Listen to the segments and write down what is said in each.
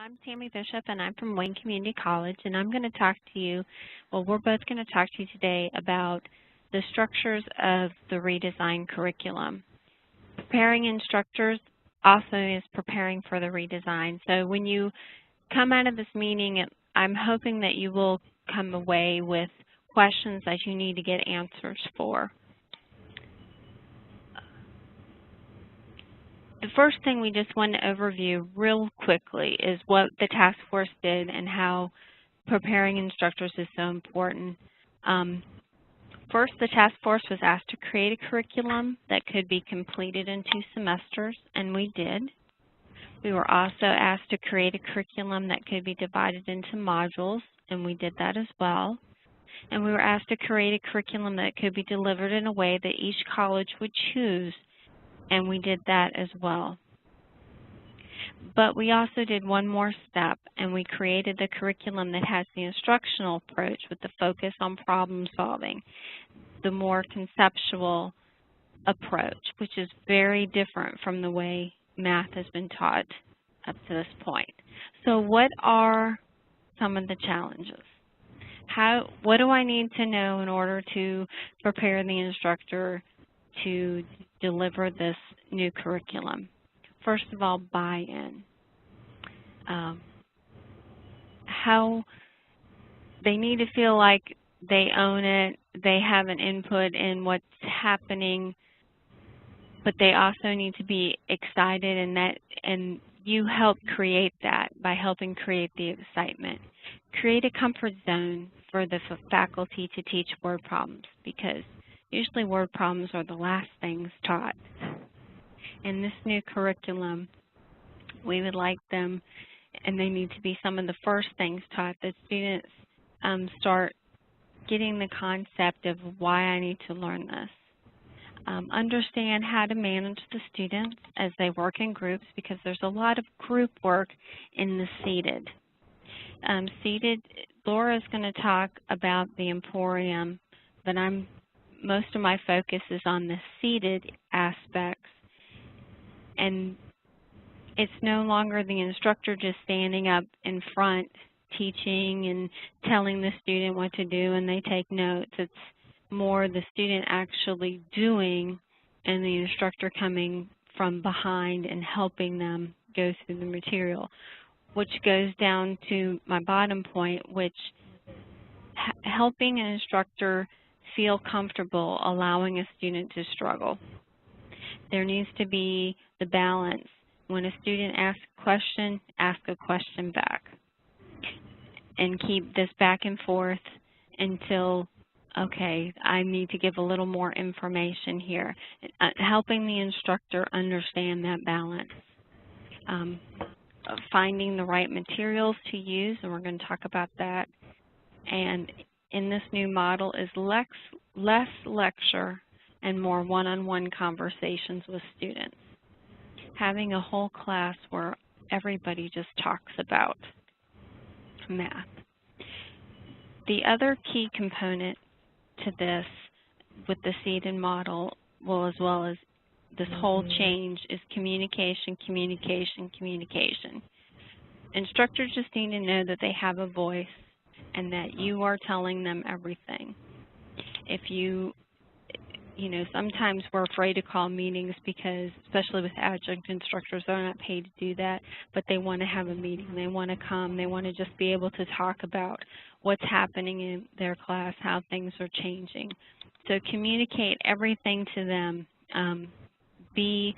I'm Tammy Bishop, and I'm from Wayne Community College, and I'm going to talk to you, well, we're both going to talk to you today about the structures of the redesigned curriculum. Preparing instructors also is preparing for the redesign. So when you come out of this meeting, I'm hoping that you will come away with questions that you need to get answers for. The first thing we just want to overview real quickly is what the task force did and how preparing instructors is so important. First, the task force was asked to create a curriculum that could be completed in 2 semesters, and we did. We were also asked to create a curriculum that could be divided into modules, and we did that as well. And we were asked to create a curriculum that could be delivered in a way that each college would choose, and we did that as well. But we also did one more step, and we created the curriculum that has the instructional approach with the focus on problem solving, the more conceptual approach, which is very different from the way math has been taught up to this point. So what are some of the challenges? What do I need to know in order to prepare the instructor to deliver this new curriculum? First of all, buy-in. How they need to feel like they own it, they have an input in what's happening, but they also need to be excited, and you help create that by helping create the excitement. Create a comfort zone for the faculty to teach word problems, because usually word problems are the last things taught. In this new curriculum, we would like them, and they need to be some of the first things taught, that students start getting the concept of why I need to learn this. Understand how to manage the students as they work in groups, because there's a lot of group work in the seated. Laura is going to talk about the Emporium, but most of my focus is on the seated aspects. And it's no longer the instructor just standing up in front teaching and telling the student what to do and they take notes. It's more the student actually doing and the instructor coming from behind and helping them go through the material, which goes down to my bottom point, which helping an instructor feel comfortable allowing a student to struggle. There needs to be the balance. When a student asks a question, ask a question back. And keep this back and forth until, okay, I need to give a little more information here. Helping the instructor understand that balance. Finding the right materials to use, and we're going to talk about that. And in this new model is less lecture and more one-on-one conversations with students. Having a whole class where everybody just talks about math. The other key component to this with the seated model, as well as this whole change, is communication, communication, communication. Instructors just need to know that they have a voice and that you are telling them everything. If you sometimes we're afraid to call meetings because, especially with adjunct instructors, they're not paid to do that, but they want to have a meeting. They want to come. They want to just be able to talk about what's happening in their class, how things are changing. So communicate everything to them. Be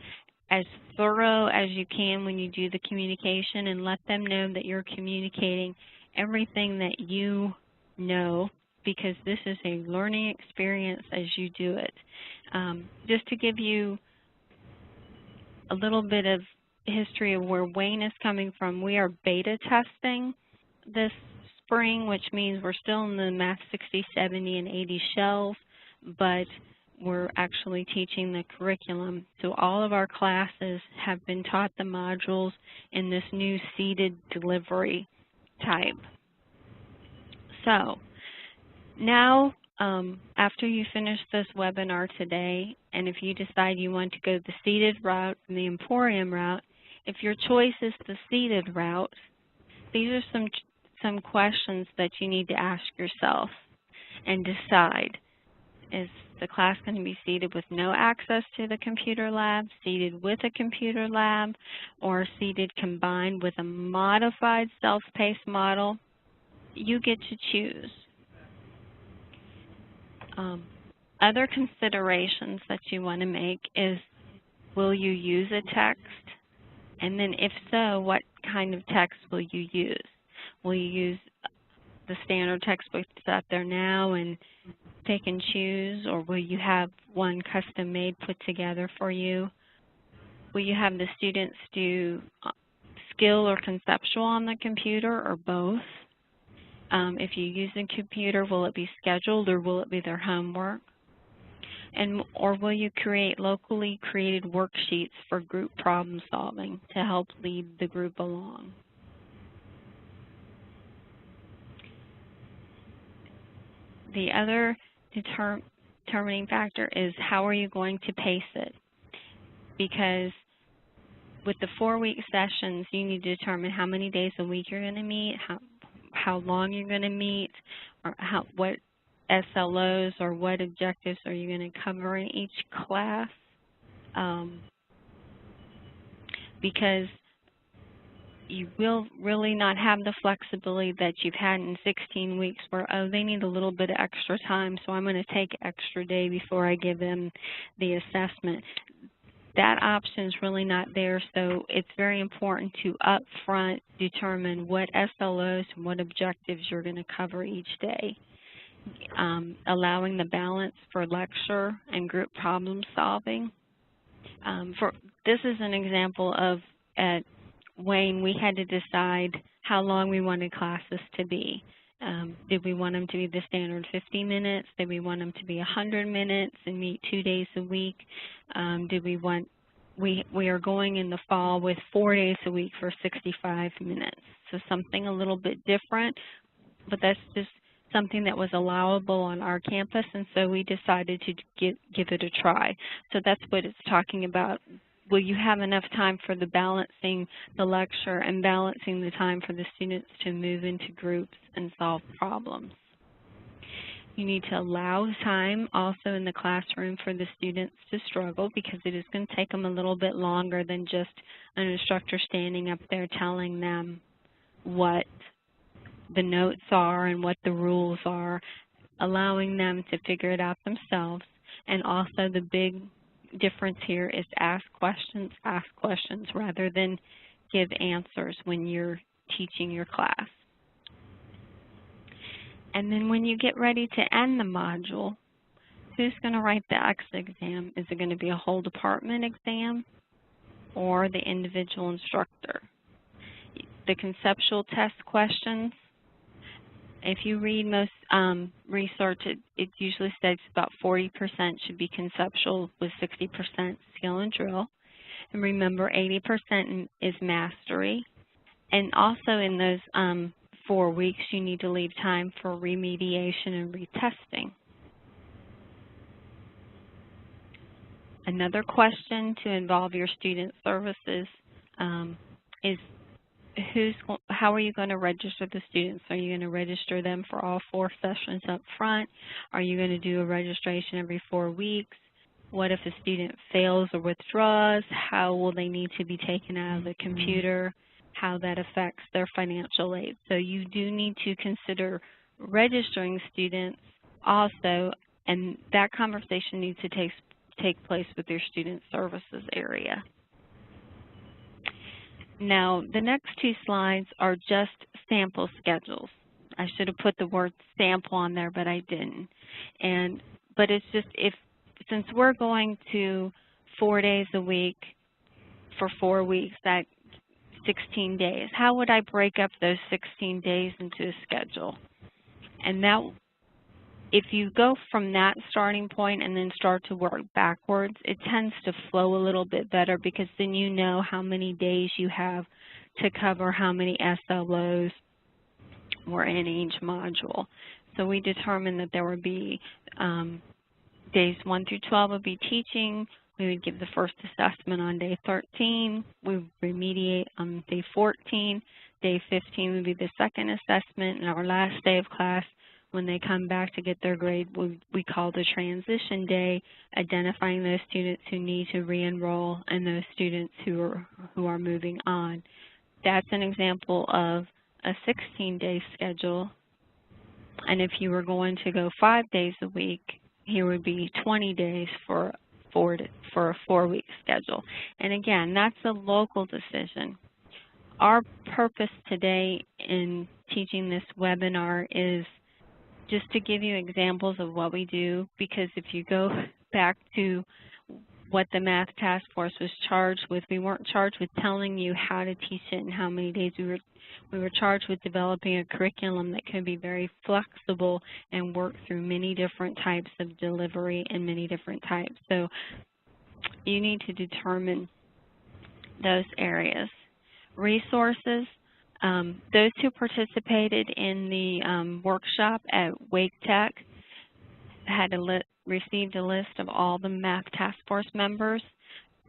as thorough as you can when you do the communication, and let them know that you're communicating everything that you know, because this is a learning experience as you do it. Just to give you a little bit of history of where Wayne is coming from, we are beta testing this spring, which means we're still in the Math 60, 70, and 80 shells, but we're actually teaching the curriculum. So all of our classes have been taught the modules in this new seated delivery type. So now, after you finish this webinar today, and if you decide you want to go the seated route and the Emporium route, if your choice is the seated route, these are some questions that you need to ask yourself and decide. Is the class going to be seated with no access to the computer lab, seated with a computer lab, or seated combined with a modified self-paced model? You get to choose. Other considerations that you want to make is, will you use a text? And then if so, what kind of text will you use? Will you use the standard textbook that's out there now and pick and choose, or will you have one custom-made put together for you? Will you have the students do skill or conceptual on the computer, or both? If you use a computer, will it be scheduled or will it be their homework? Or will you create locally created worksheets for group problem solving to help lead the group along? The other determining factor is, how are you going to pace it? Because with the 4-week sessions, you need to determine how many days a week you're going to meet, how long you're going to meet, or what SLOs or what objectives are you going to cover in each class. Because you will really not have the flexibility that you've had in 16 weeks where, oh, they need a little bit of extra time, so I'm going to take an extra day before I give them the assessment. That option is really not there, so it's very important to upfront determine what SLOs and what objectives you're going to cover each day. Allowing the balance for lecture and group problem solving. This is an example of, at Wayne, we had to decide how long we wanted classes to be. Did we want them to be the standard 50 minutes? Did we want them to be 100 minutes and meet 2 days a week? Did we want, we are going in the fall with 4 days a week for 65 minutes. So something a little bit different, but that's just something that was allowable on our campus, and so we decided to give it a try. So that's what it's talking about. Will you have enough time for the balancing the lecture and balancing the time for the students to move into groups and solve problems? You need to allow time also in the classroom for the students to struggle, because it is going to take them a little bit longer than just an instructor standing up there telling them what the notes are and what the rules are, allowing them to figure it out themselves. And also the big difference here is ask questions rather than give answers when you're teaching your class. And then when you get ready to end the module, who's going to write the exit exam? Is it going to be a whole department exam or the individual instructor? The conceptual test questions, if you read most research, it usually states about 40% should be conceptual with 60% skill and drill. And remember, 80% is mastery. And also in those 4 weeks, you need to leave time for remediation and retesting. Another question to involve your student services is, how are you going to register the students? Are you going to register them for all 4 sessions up front? Are you going to do a registration every 4 weeks? What if a student fails or withdraws? How will they need to be taken out of the computer? How that affects their financial aid. So you do need to consider registering students also, and that conversation needs to take place with your student services area. Now, the next 2 slides are just sample schedules. I should have put the word sample on there, but I didn't. But it's just, since we're going to 4 days a week for 4 weeks, that's 16 days. How would I break up those 16 days into a schedule? And that, if you go from that starting point and then start to work backwards, it tends to flow a little bit better, because then you know how many days you have to cover how many SLOs were in each module. So we determined that there would be days 1 through 12 would be teaching. We would give the first assessment on day 13. We would remediate on day 14. day 15 would be the second assessment, and our last day of class, when they come back to get their grade, we call the transition day, identifying those students who need to re-enroll and those students who are moving on. That's an example of a 16-day schedule, and if you were going to go 5 days a week, here would be 20 days for a 4-week schedule. And again, that's a local decision. Our purpose today in teaching this webinar is just to give you examples of what we do, because if you go back to what the Math Task Force was charged with, we weren't charged with telling you how to teach it and how many days. We were charged with developing a curriculum that could be very flexible and work through many different types of delivery and many different types. So you need to determine those areas. Resources. Those who participated in the workshop at Wake Tech had received a list of all the Math Task Force members.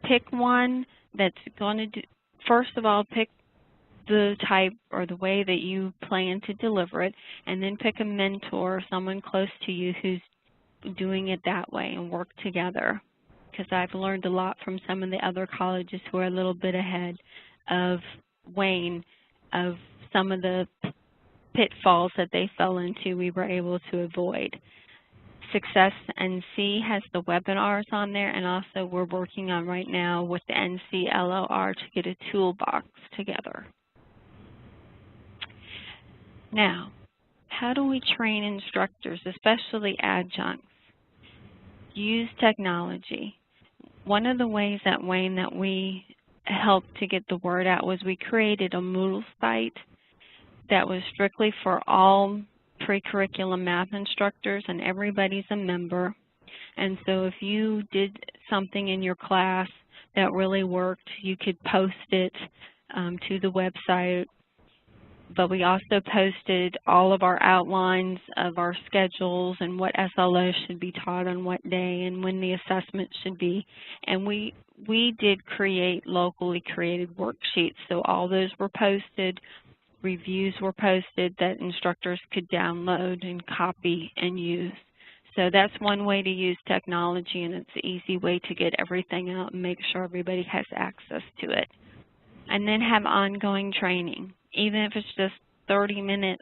Pick one that's going to do, first of all, pick the type or the way that you plan to deliver it, and then pick a mentor, someone close to you who's doing it that way, and work together. Because I've learned a lot from some of the other colleges who are a little bit ahead of Wayne, of some of the pitfalls that they fell into we were able to avoid. Success NC has the webinars on there, and also we're working on right now with the NCLOR to get a toolbox together. Now, how do we train instructors, especially adjuncts? Use technology. One of the ways that, Wayne, that we helped to get the word out was we created a Moodle site that was strictly for all pre-curriculum math instructors, and everybody's a member. And so if you did something in your class that really worked, you could post it to the website. But we also posted all of our outlines of our schedules and what SLOS should be taught on what day and when the assessment should be. And we did create locally created worksheets, so all those were posted. Reviews were posted that instructors could download and copy and use. So that's one way to use technology, and it's an easy way to get everything out and make sure everybody has access to it. And then have ongoing training. Even if it's just 30 minutes,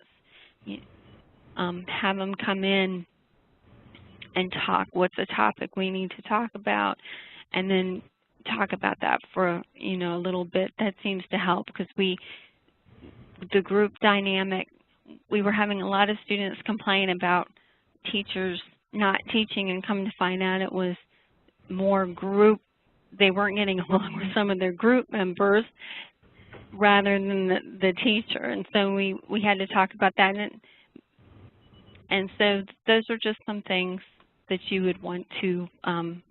have them come in and talk. What's a topic we need to talk about? And then talk about that for, a little bit. That seems to help, because the group dynamic, we were having a lot of students complain about teachers not teaching, and come to find out it was more group. They weren't getting along with some of their group members rather than the teacher, and so we had to talk about that. And so those are just some things that you would want to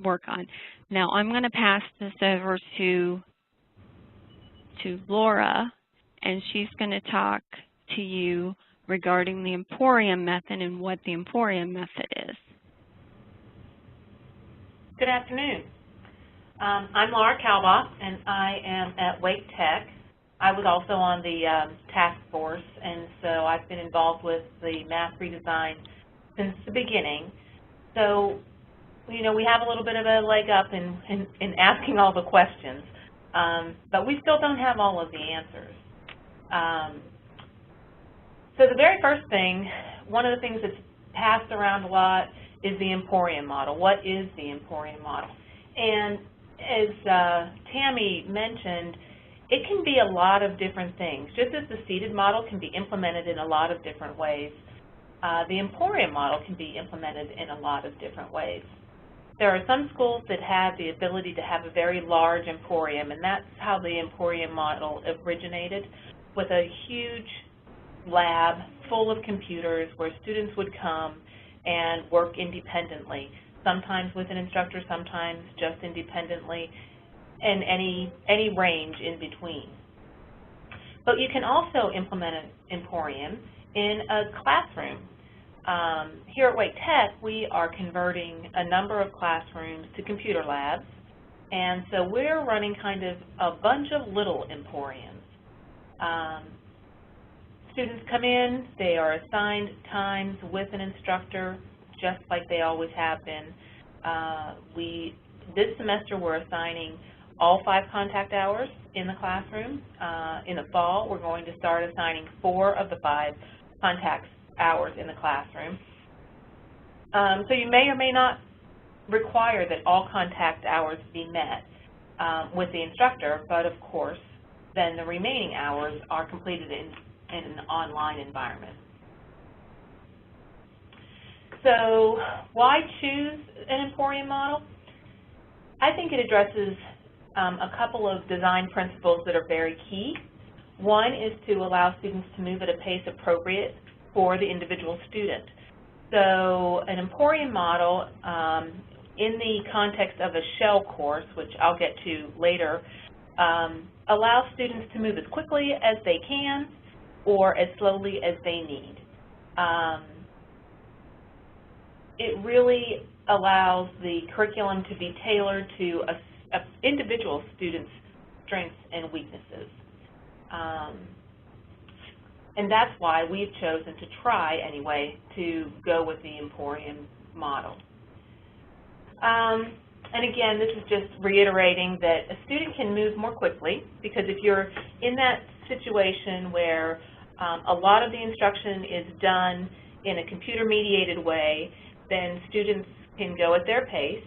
work on. Now I'm going to pass this over to Laura, and she's going to talk to you regarding the Emporium method and what the Emporium method is. Good afternoon. I'm Laura Kalbaugh, and I am at Wake Tech. I was also on the task force, and so I've been involved with the math redesign since the beginning. So, we have a little bit of a leg up in asking all the questions, but we still don't have all of the answers. So the very first thing, one of the things that's passed around a lot is the Emporium model. What is the Emporium model? And as Tammy mentioned, it can be a lot of different things. Just as the seated model can be implemented in a lot of different ways, the Emporium model can be implemented in a lot of different ways. There are some schools that have the ability to have a very large Emporium, and that's how the Emporium model originated, with a huge lab full of computers where students would come and work independently, sometimes with an instructor, sometimes just independently, and any range in between. But you can also implement an Emporium in a classroom. Here at Wake Tech, we are converting a number of classrooms to computer labs, and so we're running kind of a bunch of little Emporiums. students come in, they are assigned times with an instructor, just like they always have been. This semester we're assigning all 5 contact hours in the classroom. In the fall, we're going to start assigning 4 of the 5 contact hours in the classroom. So you may or may not require that all contact hours be met with the instructor, but of course, then the remaining hours are completed in an online environment. So why choose an Emporium model? I think it addresses a couple of design principles that are very key. One is to allow students to move at a pace appropriate for the individual student. So an Emporium model, in the context of a shell course, which I'll get to later, allows students to move as quickly as they can or as slowly as they need. It really allows the curriculum to be tailored to an individual student's strengths and weaknesses. And that's why we've chosen to try, anyway, to go with the Emporium model. And again, this is just reiterating that a student can move more quickly, because if you're in that situation where a lot of the instruction is done in a computer-mediated way, then students can go at their pace.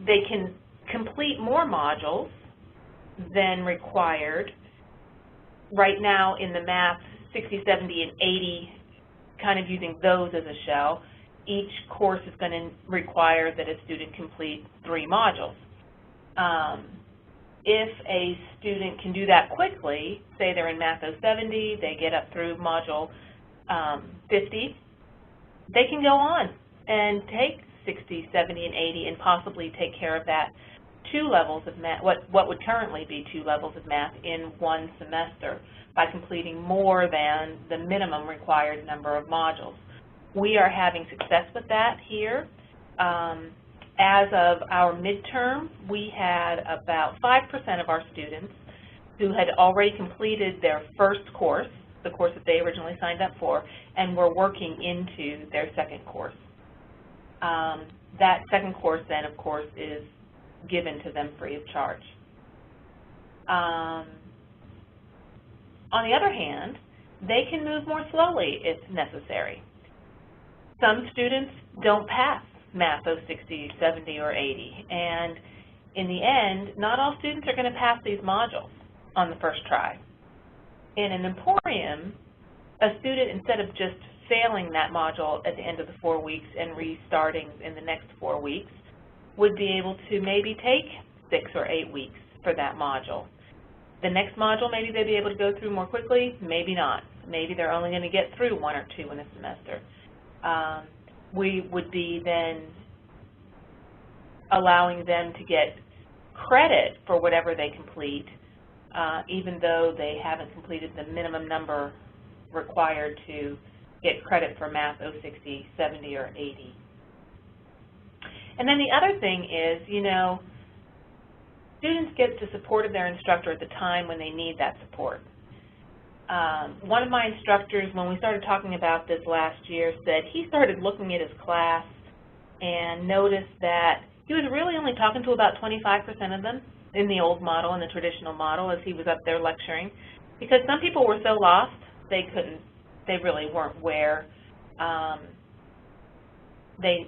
They can complete more modules than required. Right now in the math, 60, 70, and 80, kind of using those as a shell, each course is going to require that a student complete 3 modules. If a student can do that quickly, say they're in Math 070, they get up through module 50, they can go on and take 60, 70, and 80 and possibly take care of that 2 levels of math, what would currently be 2 levels of math in 1 semester by completing more than the minimum required number of modules. We are having success with that here. As of our midterm, we had about 5% of our students who had already completed their first course, the course that they originally signed up for, and were working into their second course. That second course then, of course, is given to them free of charge. On the other hand, they can move more slowly if necessary. Some students don't pass Math 060, 70, or 80, and in the end, not all students are going to pass these modules on the first try. In an Emporium, a student, instead of just failing that module at the end of the 4 weeks and restarting in the next 4 weeks, would be able to maybe take 6 or 8 weeks for that module. The next module, maybe they'd be able to go through more quickly, maybe not. Maybe they're only going to get through 1 or 2 in a semester. We would be then allowing them to get credit for whatever they complete, even though they haven't completed the minimum number required to get credit for Math 060, 70, or 80. And then the other thing is, you know, students get the support of their instructor at the time when they need that support. One of my instructors, when we started talking about this last year, said he started looking at his class and noticed that he was really only talking to about 25% of them in the old model, in the traditional model, as he was up there lecturing, because some people were so lost they really weren't where they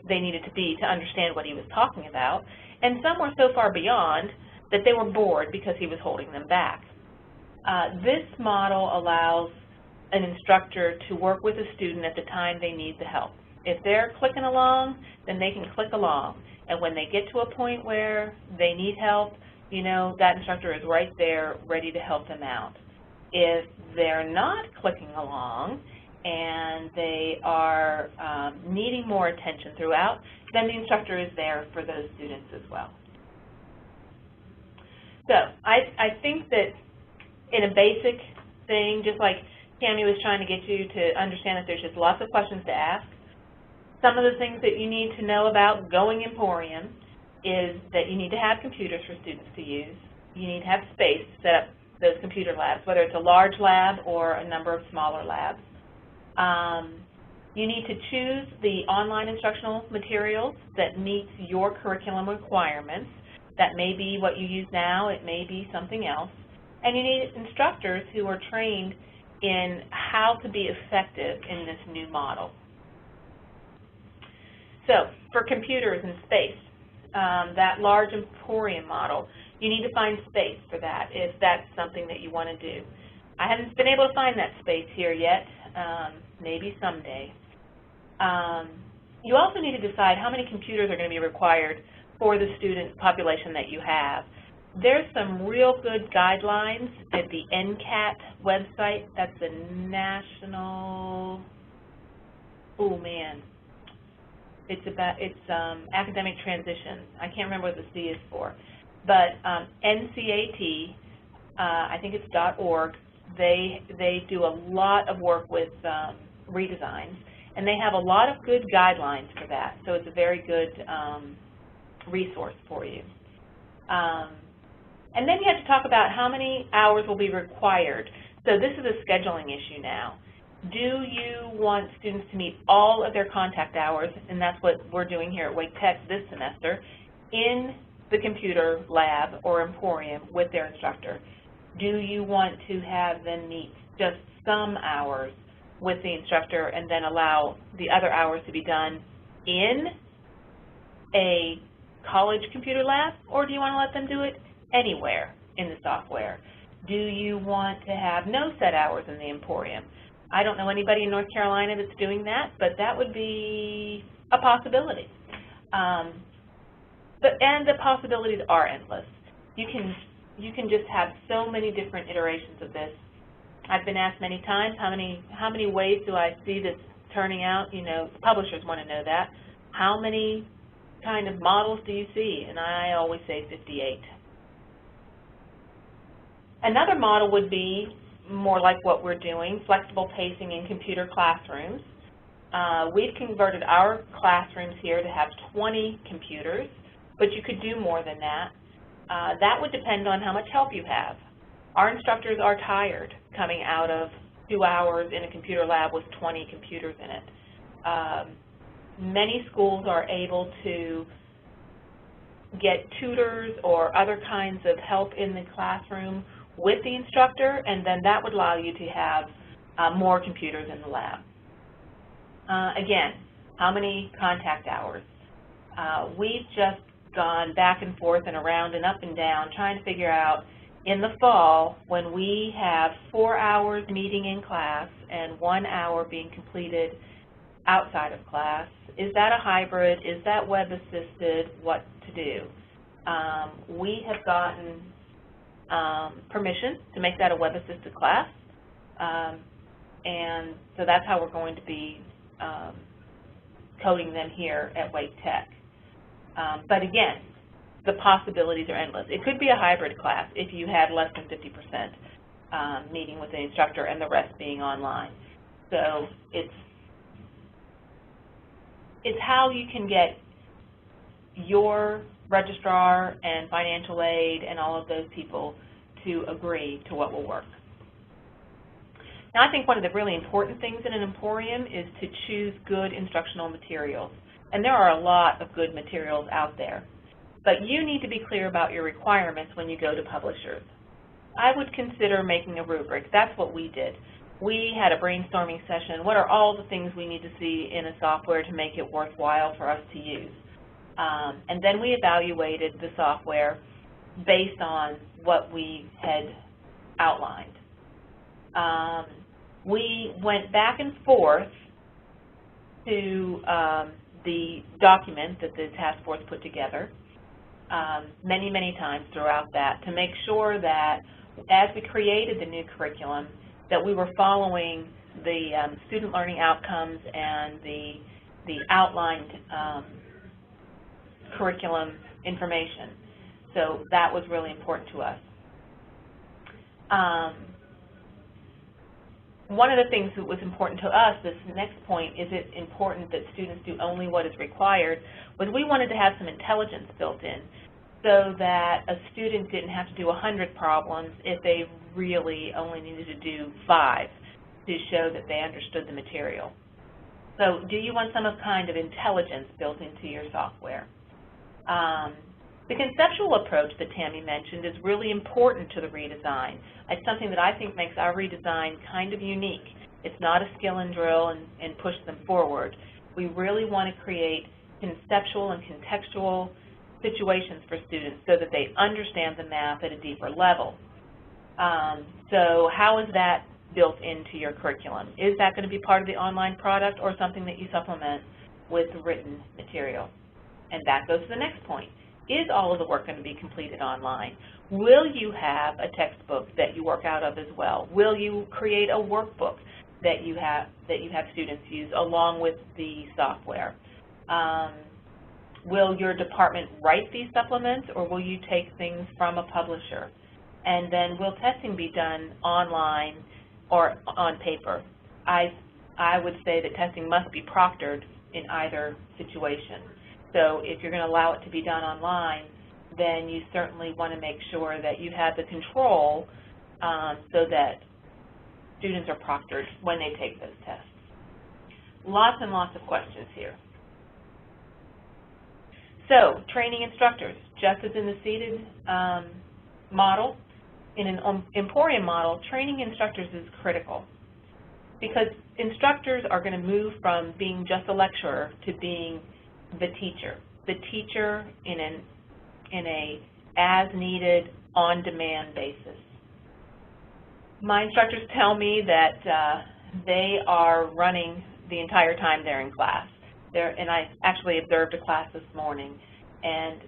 needed to be to understand what he was talking about, and some were so far beyond that they were bored because he was holding them back. This model allows an instructor to work with a student at the time they need the help. If they're clicking along, then they can click along, and when they get to a point where they need help, you know, that instructor is right there ready to help them out. If they're not clicking along and they are needing more attention throughout, then the instructor is there for those students as well. So I think that in a basic thing, just like Tammy was trying to get you to understand that there's just lots of questions to ask, some of the things that you need to know about going Emporium is that you need to have computers for students to use. You need to have space set up those computer labs, whether it's a large lab or a number of smaller labs. You need to choose the online instructional materials that meets your curriculum requirements. That may be what you use now, it may be something else. And you need instructors who are trained in how to be effective in this new model. So, for computers and space, that large emporium model, you need to find space for that if that's something that you want to do. I haven't been able to find that space here yet, maybe someday. You also need to decide how many computers are going to be required for the student population that you have. There's some real good guidelines at the NCAT website. That's the National, oh man, it's academic transition. I can't remember what the C is for. But NCAT, I think it's .org, they do a lot of work with redesigns, and they have a lot of good guidelines for that, so it's a very good resource for you. And then you have to talk about how many hours will be required. So this is a scheduling issue now. Do you want students to meet all of their contact hours, and that's what we're doing here at Wake Tech this semester, in the computer lab or emporium with their instructor? Do you want to have them meet just some hours with the instructor and then allow the other hours to be done in a college computer lab, or do you want to let them do it anywhere in the software? Do you want to have no set hours in the emporium? I don't know anybody in North Carolina that's doing that, but that would be a possibility. And the possibilities are endless. You can just have so many different iterations of this. I've been asked many times, how many ways do I see this turning out? You know, publishers want to know that. How many kind of models do you see? And I always say 58. Another model would be more like what we're doing, flexible pacing in computer classrooms. We've converted our classrooms here to have 20 computers, but you could do more than that. That would depend on how much help you have. Our instructors are tired coming out of 2 hours in a computer lab with 20 computers in it. Many schools are able to get tutors or other kinds of help in the classroom with the instructor, and then that would allow you to have more computers in the lab. Again, how many contact hours? We've just gone back and forth and around and up and down trying to figure out in the fall when we have 4 hours meeting in class and 1 hour being completed outside of class. Is that a hybrid? Is that web assisted? What to do? We have gotten permission to make that a web assisted class, and so that's how we're going to be coding them here at Wake Tech. But again, the possibilities are endless. It could be a hybrid class if you had less than 50% meeting with the instructor and the rest being online. So it's how you can get your registrar and financial aid and all of those people to agree to what will work. Now, I think one of the really important things in an emporium is to choose good instructional materials. And there are a lot of good materials out there. But you need to be clear about your requirements when you go to publishers. I would consider making a rubric. That's what we did. We had a brainstorming session. What are all the things we need to see in a software to make it worthwhile for us to use? And then we evaluated the software based on what we had outlined. We went back and forth to the document that the task force put together many, many times throughout that to make sure that as we created the new curriculum that we were following the student learning outcomes and the outlined curriculum information. So that was really important to us. One of the things that was important to us, this next point, is it important that students do only what is required, was we wanted to have some intelligence built in. so that a student didn't have to do 100 problems if they really only needed to do 5 to show that they understood the material. So do you want some kind of intelligence built into your software? The conceptual approach that Tammy mentioned is really important to the redesign. It's something that I think makes our redesign kind of unique. It's not a skill and drill and push them forward. We really want to create conceptual and contextual situations for students so that they understand the math at a deeper level. So how is that built into your curriculum? Is that going to be part of the online product or something that you supplement with written material? And that goes to the next point. Is all of the work going to be completed online? Will you have a textbook that you work out of as well? Will you create a workbook that you have students use along with the software? Will your department write these supplements, or will you take things from a publisher? And then will testing be done online or on paper? I would say that testing must be proctored in either situation. So if you're going to allow it to be done online, then you certainly want to make sure that you have the control so that students are proctored when they take those tests. Lots and lots of questions here. So, training instructors, just as in the seated model, in an Emporium model, training instructors is critical because instructors are going to move from being just a lecturer to being the teacher in a as-needed, on-demand basis. My instructors tell me that they are running the entire time they're in class. And I actually observed a class this morning, and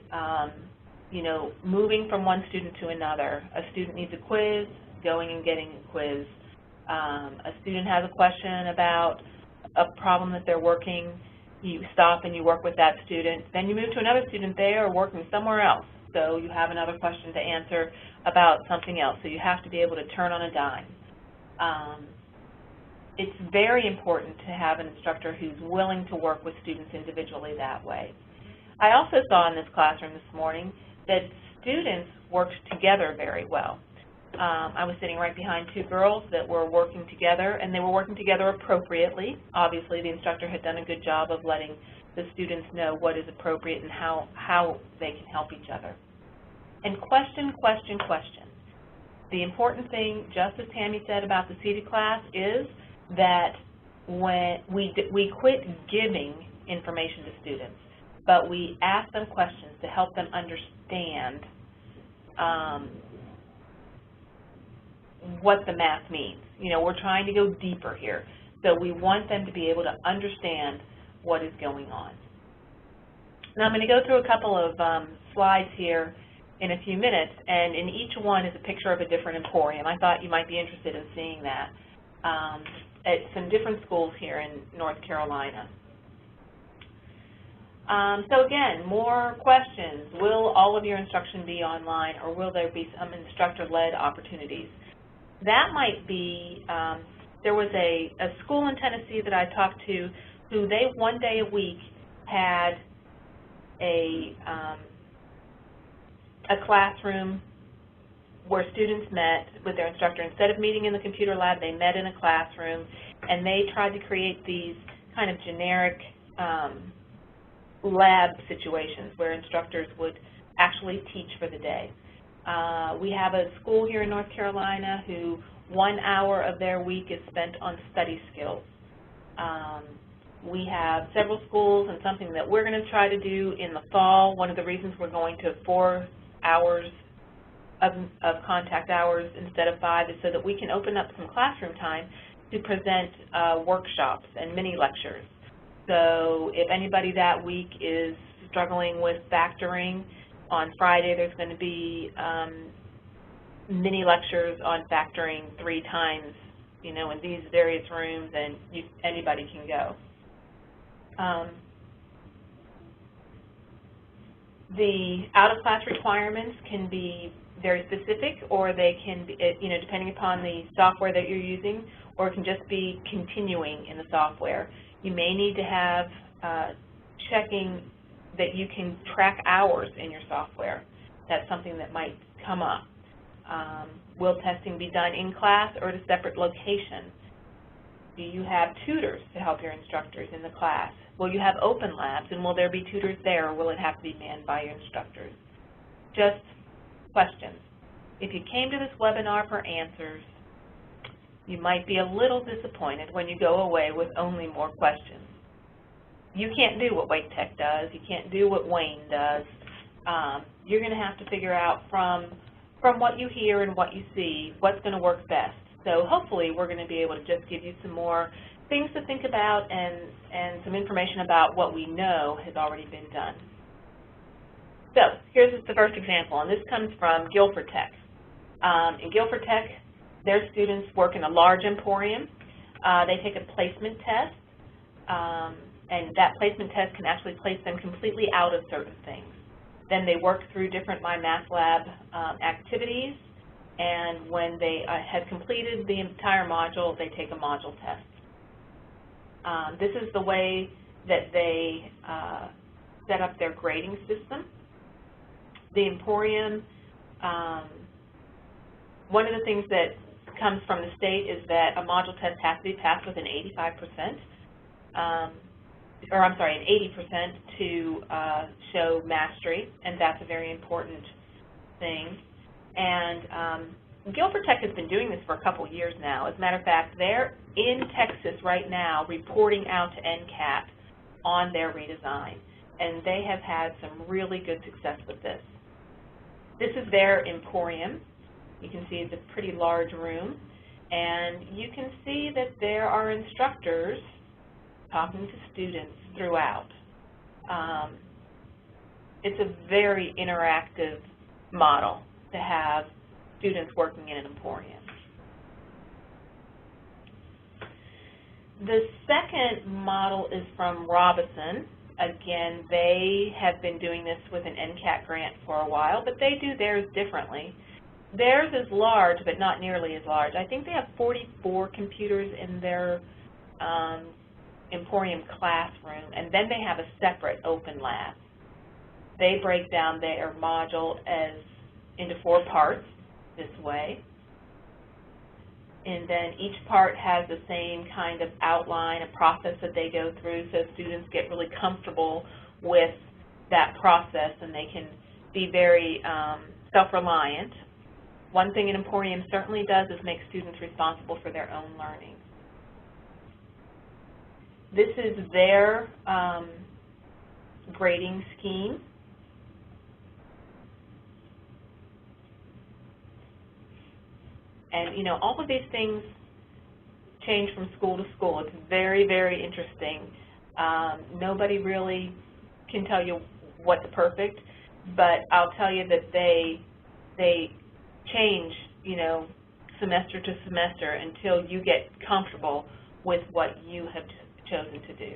you know, moving from one student to another. A student needs a quiz, going and getting a quiz. A student has a question about a problem that they're working, you stop and you work with that student. Then you move to another student there or working somewhere else. So you have another question to answer about something else. So you have to be able to turn on a dime. It's very important to have an instructor who's willing to work with students individually that way. I also saw in this classroom this morning that students worked together very well. I was sitting right behind 2 girls that were working together, and they were working together appropriately. Obviously, the instructor had done a good job of letting the students know what is appropriate and how they can help each other. And question, question, question. The important thing, just as Tammy said about the seated class, is that when we quit giving information to students, but we ask them questions to help them understand what the math means. You know, we're trying to go deeper here. So we want them to be able to understand what is going on. Now I'm going to go through a couple of slides here in a few minutes, and in each one is a picture of a different emporium. I thought you might be interested in seeing that at some different schools here in North Carolina. So again, more questions. Will all of your instruction be online, or will there be some instructor-led opportunities? That might be, there was a school in Tennessee that I talked to who they one day a week had a classroom where students met with their instructor. Instead of meeting in the computer lab, they met in a classroom, and they tried to create these kind of generic lab situations where instructors would actually teach for the day. We have a school here in North Carolina who 1 hour of their week is spent on study skills. We have several schools, and something that we're going to try to do in the fall. One of the reasons we're going to 4 hours of contact hours instead of 5 is so that we can open up some classroom time to present workshops and mini lectures. So if anybody that week is struggling with factoring, on Friday there's going to be mini lectures on factoring 3 times, you know, in these various rooms, and anybody can go. The out-of-class requirements can be very specific, or they can be, you know, depending upon the software that you're using, or it can just be continuing in the software. You may need to have checking that you can track hours in your software. That's something that might come up. Will testing be done in class or at a separate location? Do you have tutors to help your instructors in the class? Will you have open labs, and will there be tutors there, or will it have to be manned by your instructors? Just questions. If you came to this webinar for answers, you might be a little disappointed when you go away with only more questions. You can't do what Wake Tech does. You can't do what Wayne does. You're going to have to figure out from what you hear and what you see what's going to work best. So hopefully we're going to be able to just give you some more things to think about and some information about what we know has already been done. So here's the first example, and this comes from Guilford Tech. In Guilford Tech, their students work in a large emporium. They take a placement test, and that placement test can actually place them completely out of certain things. Then they work through different MyMathLab activities, and when they have completed the entire module, they take a module test. This is the way that they set up their grading system. The Emporium, one of the things that comes from the state is that a module test has to be passed with an 85%, or I'm sorry, an 80% to show mastery, and that's a very important thing. And Guilford Tech has been doing this for a couple years now. As a matter of fact, they're in Texas right now reporting out to NCAT on their redesign, and they have had some really good success with this. This is their Emporium. You can see it's a pretty large room, and you can see that there are instructors talking to students throughout. It's a very interactive model to have students working in an Emporium. The second model is from Robison. Again, they have been doing this with an NCAT grant for a while, but they do theirs differently. Theirs is large, but not nearly as large. I think they have 44 computers in their Emporium classroom, and then they have a separate open lab. They break down their module into 4 parts this way, and then each part has the same kind of outline, a process that they go through, so students get really comfortable with that process and they can be very self-reliant. One thing an Emporium certainly does is make students responsible for their own learning. This is their grading scheme. And, you know, all of these things change from school to school. It's very, very interesting. Nobody really can tell you what's perfect, but I'll tell you that they change, you know, semester to semester until you get comfortable with what you have chosen to do.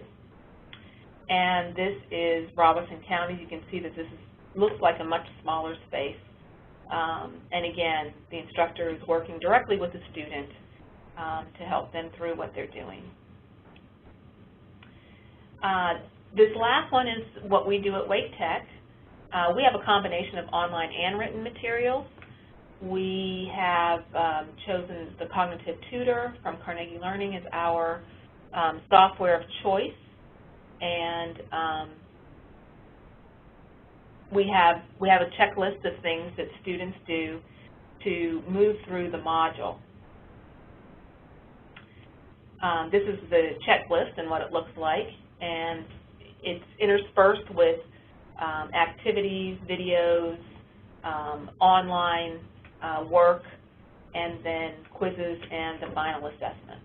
And this is Robeson County. You can see that this looks like a much smaller space. And again, the instructor is working directly with the student to help them through what they're doing. This last one is what we do at Wake Tech. We have a combination of online and written materials. We have chosen the Cognitive Tutor from Carnegie Learning as our software of choice, and we have a checklist of things that students do to move through the module. This is the checklist and what it looks like, and it's interspersed with activities, videos, online work, and then quizzes and the final assessment.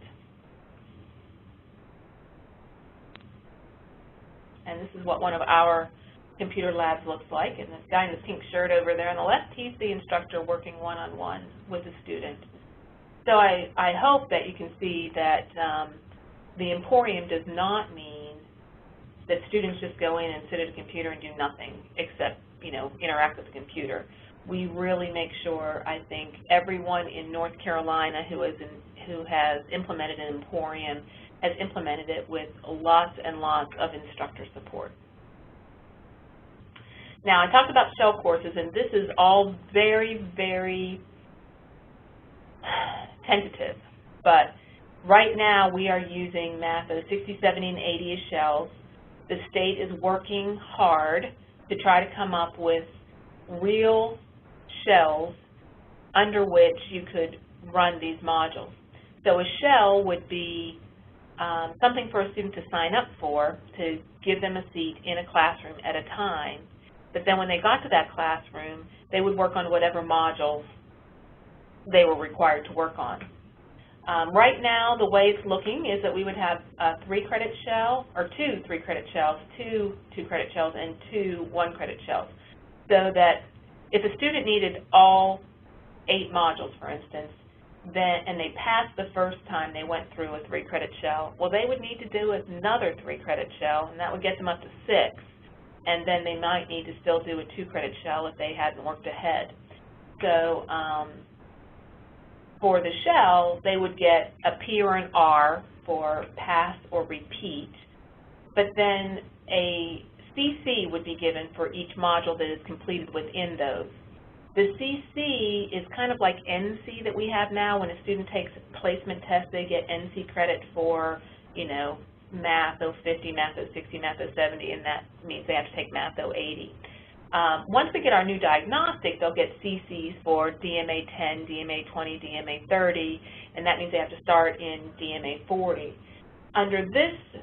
And this is what one of our computer labs looks like, and this guy in the pink shirt over there on the left, he's the instructor working one-on-one with the student. So I hope that you can see that the Emporium does not mean that students just go in and sit at a computer and do nothing except, you know, interact with the computer. We really make sure, I think, everyone in North Carolina who has implemented an Emporium has implemented it with lots and lots of instructor support. Now, I talked about shell courses, and this is all very, very tentative. But right now, we are using Math 60, 70, and 80 as shells. The state is working hard to try to come up with real shells under which you could run these modules. So a shell would be something for a student to sign up for, to give them a seat in a classroom at a time. But then when they got to that classroom, they would work on whatever modules they were required to work on. Right now, the way it's looking is that we would have a 3-credit shell, or 2 3-credit shells, 2 2-credit shells, and 2 1-credit shells. So that if a student needed all 8 modules, for instance, and they passed the first time they went through a 3-credit shell, well, they would need to do another 3-credit shell, and that would get them up to 6. And then they might need to still do a 2-credit shell if they hadn't worked ahead. So for the shell, they would get a P or an R for pass or repeat, but then a CC would be given for each module that is completed within those. The CC is kind of like NC that we have now. When a student takes a placement test, they get NC credit for, you know, Math 050, Math 060, Math 070, and that means they have to take Math 080. Once we get our new diagnostic, they'll get CCs for DMA 10, DMA 20, DMA 30, and that means they have to start in DMA 40. Under this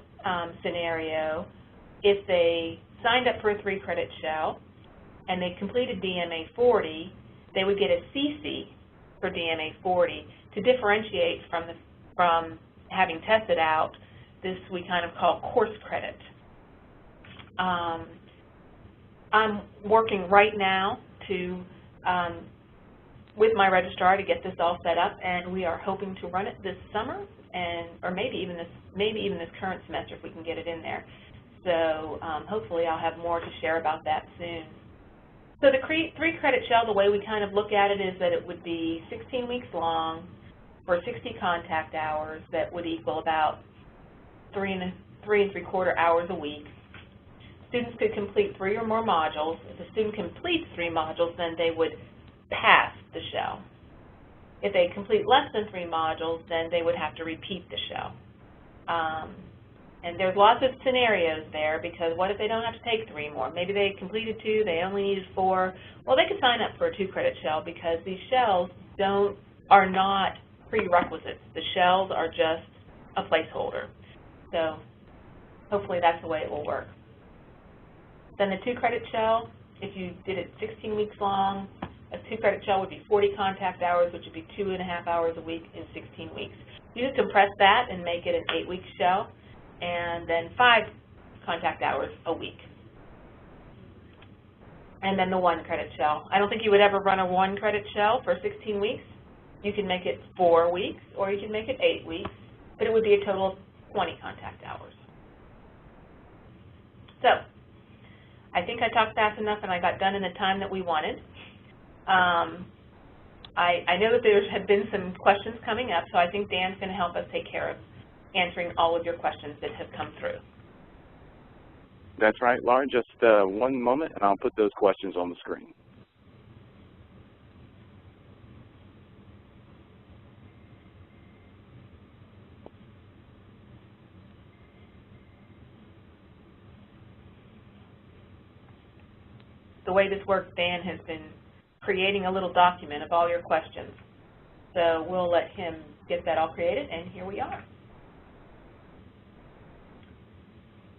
scenario, if they signed up for a 3-credit shell and they completed DMA 40, they would get a CC for DMA 40 to differentiate from having tested out this we kind of call course credit. I'm working right now with my registrar to get this all set up, and we are hoping to run it this summer, or maybe even this current semester if we can get it in there. So hopefully I'll have more to share about that soon. So the 3-credit shell, the way we kind of look at it is that it would be 16 weeks long for 60 contact hours. That would equal about 3 3/4 hours a week. Students could complete 3 or more modules. If a student completes 3 modules, then they would pass the shell. If they complete less than 3 modules, then they would have to repeat the shell. And there's lots of scenarios there, because what if they don't have to take 3 more? Maybe they completed 2, they only needed 4. Well, they could sign up for a 2-credit shell, because these shells are not prerequisites. The shells are just a placeholder. So hopefully that's the way it will work. Then the 2-credit shell, if you did it 16 weeks long, a 2-credit shell would be 40 contact hours, which would be 2.5 hours a week in 16 weeks. You just compress that and make it an 8-week shell, and then 5 contact hours a week. And then the 1-credit shell. I don't think you would ever run a 1-credit shell for 16 weeks. You can make it 4 weeks, or you can make it 8 weeks, but it would be a total of 20 contact hours. So I think I talked fast enough and I got done in the time that we wanted. I know that there have been some questions coming up, so I think Dan's going to help us take care of answering all of your questions that have come through. That's right, Laura. Just one moment, and I'll put those questions on the screen. The way this works, Dan has been creating a little document of all your questions. So we'll let him get that all created, and here we are.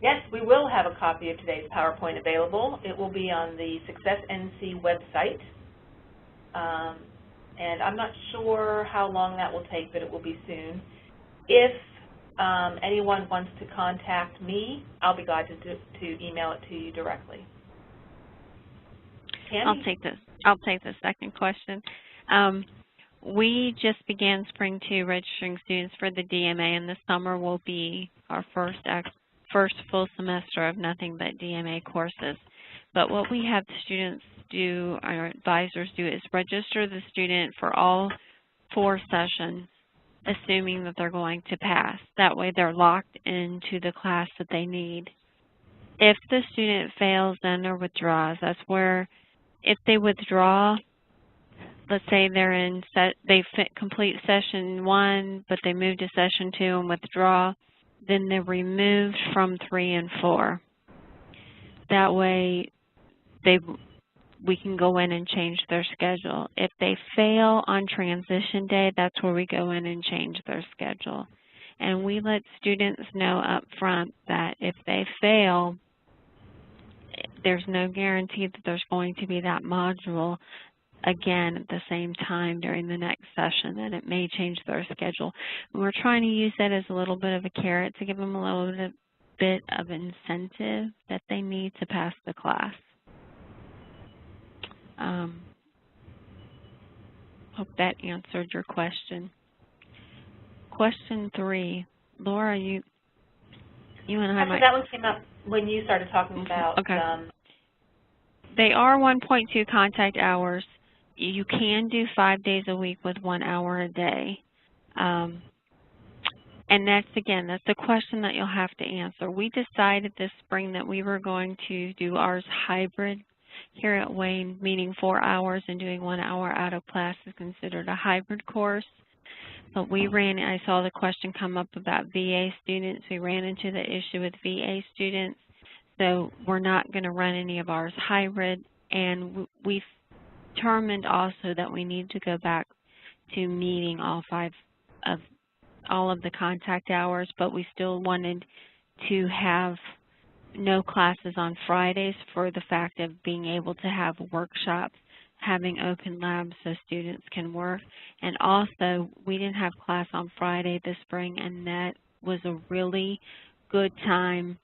Yes, we will have a copy of today's PowerPoint available. It will be on the Success NC website. And I'm not sure how long that will take, but it will be soon. If anyone wants to contact me, I'll be glad to email it to you directly. Tammy? I'll take the second question. We just began Spring 2 registering students for the DMA, and this summer will be our first full semester of nothing but DMA courses. But what we have the students do, our advisors do, is register the student for all 4 sessions, assuming that they're going to pass. That way they're locked into the class that they need. if the student fails then or withdraws, that's where if they withdraw, let's say they're in complete session 1, but they move to session 2 and withdraw, then they're removed from 3 and 4. That way we can go in and change their schedule. If they fail on transition day, that's where we go in and change their schedule. And we let students know up front that if they fail, there's no guarantee that there's going to be that module again at the same time during the next session, and it may change their schedule. And we're trying to use that as a little bit of a carrot to give them a little bit of incentive that they need to pass the class. Hope that answered your question. Question 3, Laura, you and I might. That one came up when you started talking about. Okay. They are 1.2 contact hours. You can do 5 days a week with 1 hour a day. And that's the question that you'll have to answer. We decided this spring that we were going to do ours hybrid here at Wayne, meaning 4 hours and doing 1 hour out of class is considered a hybrid course. But I saw the question come up about VA students. We ran into the issue with VA students. So we're not going to run any of ours hybrid. And we've determined also that we need to go back to meeting all of the contact hours, but we still wanted to have no classes on Fridays for the fact of being able to have workshops, having open labs so students can work. And also, we didn't have class on Friday this spring, and that was a really good time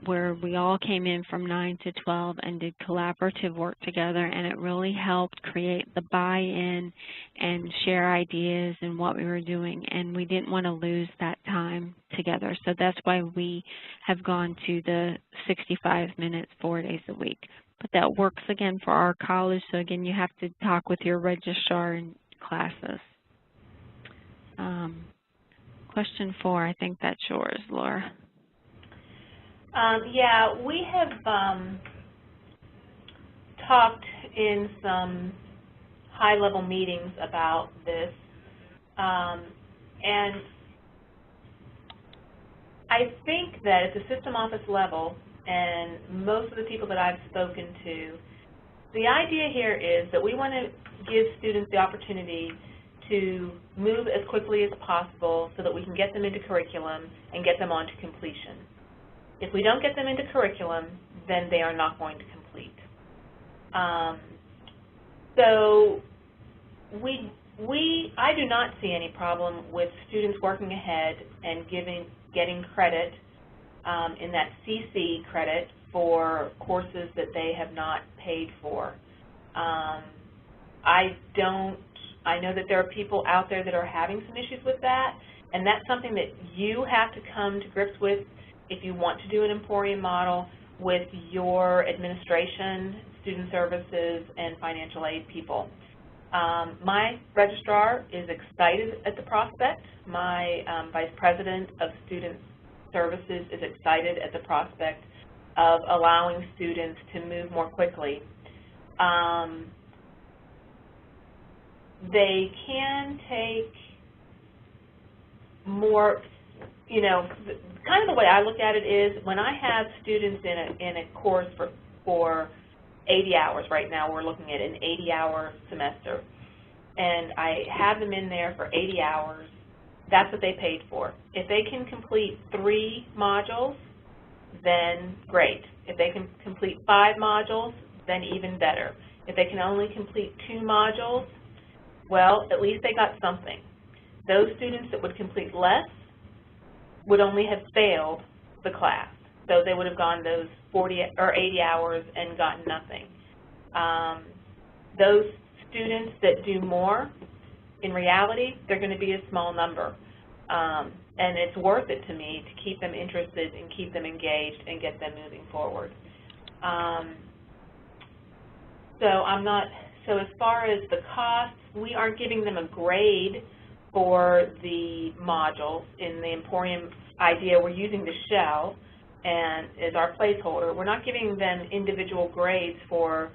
where we all came in from 9 to 12 and did collaborative work together, and it really helped create the buy-in and share ideas and what we were doing, and we didn't want to lose that time together. So that's why we have gone to the 65 minutes 4 days a week. But that works again for our college, so again you have to talk with your registrar in classes. Question 4, I think that's yours, Laura. Yeah, we have talked in some high-level meetings about this, and I think that at the system office level, and most of the people that I've spoken to, the idea here is that we want to give students the opportunity to move as quickly as possible so that we can get them into curriculum and get them on to completion. If we don't get them into curriculum, then they are not going to complete. So I do not see any problem with students working ahead and getting credit in that CC credit for courses that they have not paid for. I know that there are people out there that are having some issues with that, and that's something that you have to come to grips with if you want to do an Emporium model with your administration, student services, and financial aid people. My registrar is excited at the prospect. My vice president of student services is excited at the prospect of allowing students to move more quickly. They can take more, you know, kind of the way I look at it is when I have students in a course for 80 hours right now, we're looking at an 80-hour semester, and I have them in there for 80 hours, that's what they paid for. If they can complete 3 modules, then great. If they can complete 5 modules, then even better. If they can only complete 2 modules, well, at least they got something. Those students that would complete less would only have failed the class. So they would have gone those 40 or 80 hours and gotten nothing. Those students that do more, in reality, they're going to be a small number. And it's worth it to me to keep them interested and keep them engaged and get them moving forward. So as far as the costs, we aren't giving them a grade for the modules. In the Emporium idea, we're using the shell, and is our placeholder. We're not giving them individual grades for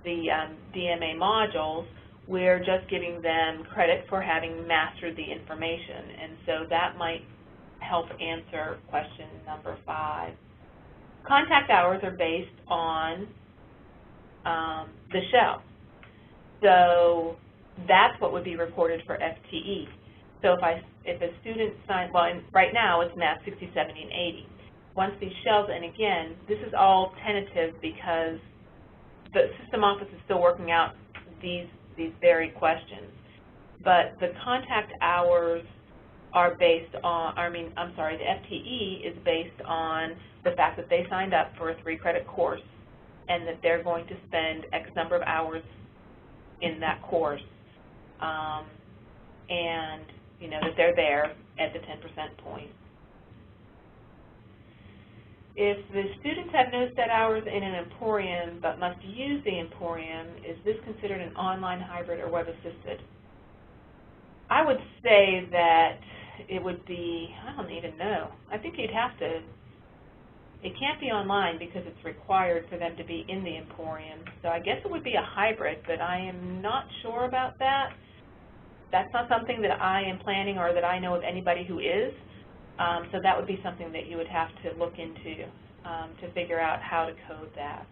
the DMA modules. We're just giving them credit for having mastered the information, and so that might help answer question number 5. Contact hours are based on the shell. So that's what would be reported for FTE. So if a student signs, well, right now it's math 60, 70, and 80. Once these shells, and again, this is all tentative because the system office is still working out these very questions. But the contact hours are based on, the FTE is based on the fact that they signed up for a 3-credit course and that they're going to spend X number of hours in that course, and that they're there at the 10% point. If the students have no set hours in an Emporium but must use the Emporium, is this considered an online, hybrid, or web-assisted? I would say that it would be, I don't even know. I think you'd have to, it can't be online because it's required for them to be in the Emporium. So I guess it would be a hybrid, but I am not sure about that. That's not something that I am planning or that I know of anybody who is. So that would be something that you would have to look into to figure out how to code that.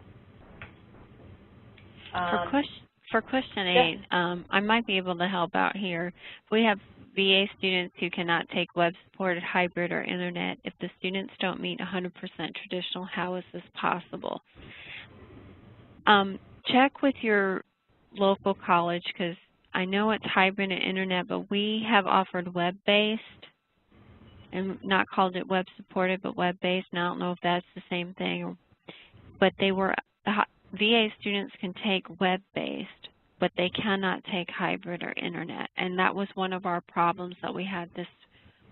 For question 8, I might be able to help out here. If we have VA students who cannot take web-supported, hybrid, or internet, if the students don't meet 100% traditional, how is this possible? Check with your local college, because I know it's hybrid and internet, but we have offered web-based and not called it web-supported, but web-based, and I don't know if that's the same thing. But VA students can take web-based, but they cannot take hybrid or internet, and that was one of our problems that we had this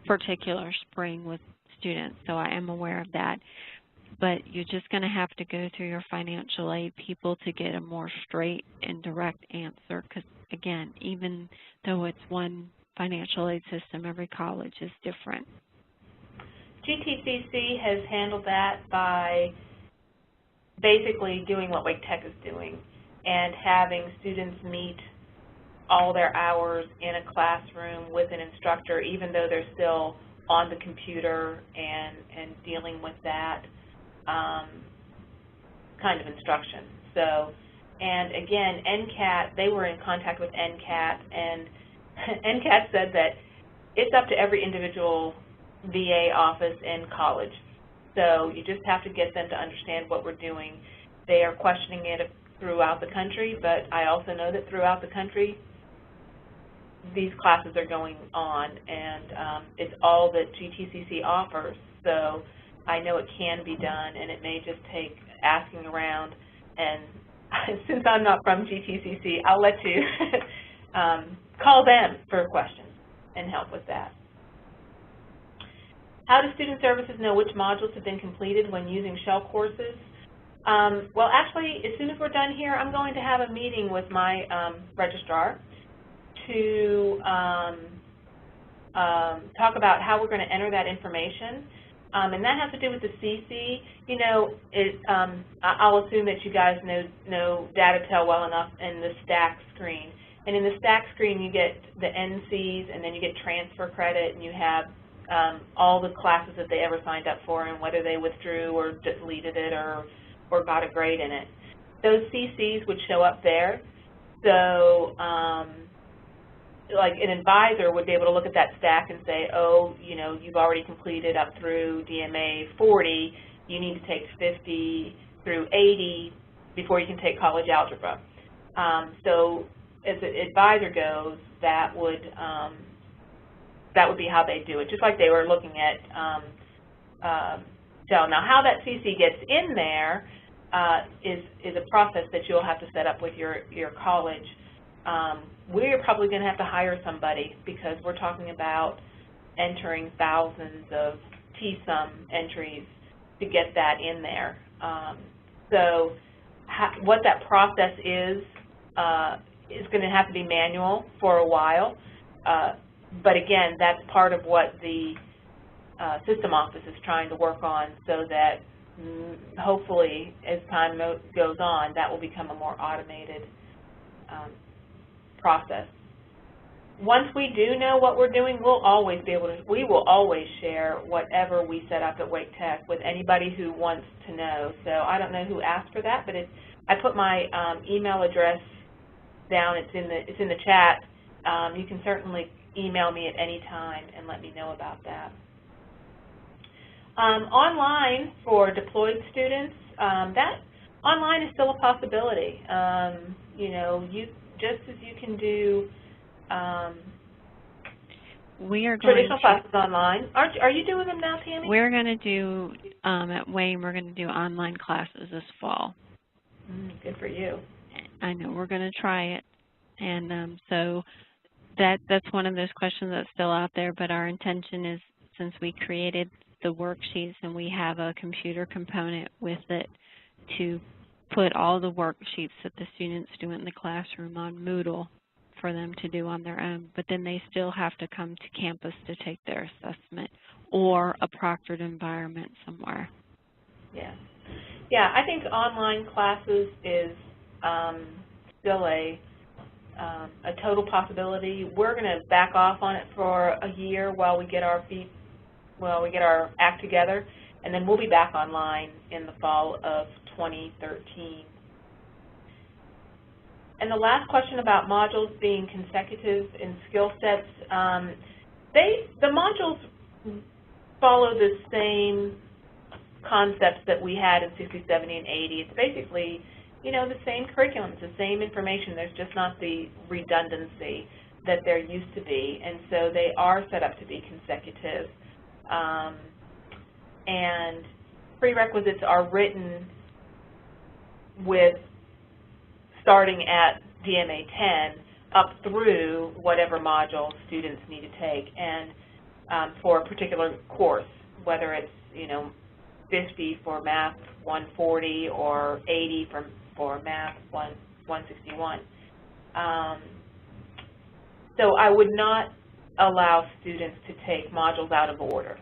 particular spring with students, so I am aware of that. But you're just going to have to go through your financial aid people to get a more straight and direct answer, because, again, even though it's one financial aid system, every college is different. GTCC has handled that by basically doing what Wake Tech is doing and having students meet all their hours in a classroom with an instructor, even though they're still on the computer and dealing with that kind of instruction. So, and again, NCAT, they were in contact with NCAT, and NCAT said that it's up to every individual VA office and college. So you just have to get them to understand what we're doing. They are questioning it throughout the country, but I also know that throughout the country, these classes are going on, and it's all that GTCC offers. So I know it can be done, and it may just take asking around. And since I'm not from GTCC, I'll let you call them for questions and help with that. How do student services know which modules have been completed when using shell courses? Well, actually, as soon as we're done here, I'm going to have a meeting with my registrar to talk about how we're going to enter that information. And that has to do with the CC. You know, I'll assume that you guys know DataTel well enough in the stack screen. And in the stack screen, you get the NCs, and then you get transfer credit, and you have all the classes that they ever signed up for and whether they withdrew or deleted it or got a grade in it. Those CCs would show up there. So like an advisor would be able to look at that stack and say, oh, you know, you've already completed up through DMA 40. You need to take 50 through 80 before you can take college algebra. So as an advisor goes, that would be how they do it, just like they were looking at Shell. Now, how that CC gets in there is a process that you'll have to set up with your college. We're probably going to have to hire somebody because we're talking about entering thousands of T-sum entries to get that in there. So what that process is going to have to be manual for a while. But again, that's part of what the system office is trying to work on, so that hopefully, as time goes on, that will become a more automated process. Once we do know what we're doing, we will always share whatever we set up at Wake Tech with anybody who wants to know. So I don't know who asked for that, but I put my email address down. It's in the chat. You can certainly email me at any time and let me know about that. Online for deployed students, that online is still a possibility. You know, just as you can do traditional classes online. Are you doing them now, Tammy? We're going to do, at Wayne, we're going to do online classes this fall. Good for you. I know, we're going to try it. And so that's one of those questions that's still out there, but our intention is, since we created the worksheets and we have a computer component with it, to put all the worksheets that the students do in the classroom on Moodle for them to do on their own, but then they still have to come to campus to take their assessment or a proctored environment somewhere. Yeah. Yeah, I think online classes is still a total possibility. We're going to back off on it for a year while we get our act together, and then we'll be back online in the fall of 2013. And the last question about modules being consecutive in skill sets, the modules follow the same concepts that we had in 60, 70, and 80. It's basically, you know, the same curriculum, it's the same information. There's just not the redundancy that there used to be, and so they are set up to be consecutive. And prerequisites are written with starting at DMA 10 up through whatever module students need to take, and for a particular course, whether it's, you know, 50 for Math 140 or 80 for Math 161. So I would not allow students to take modules out of order.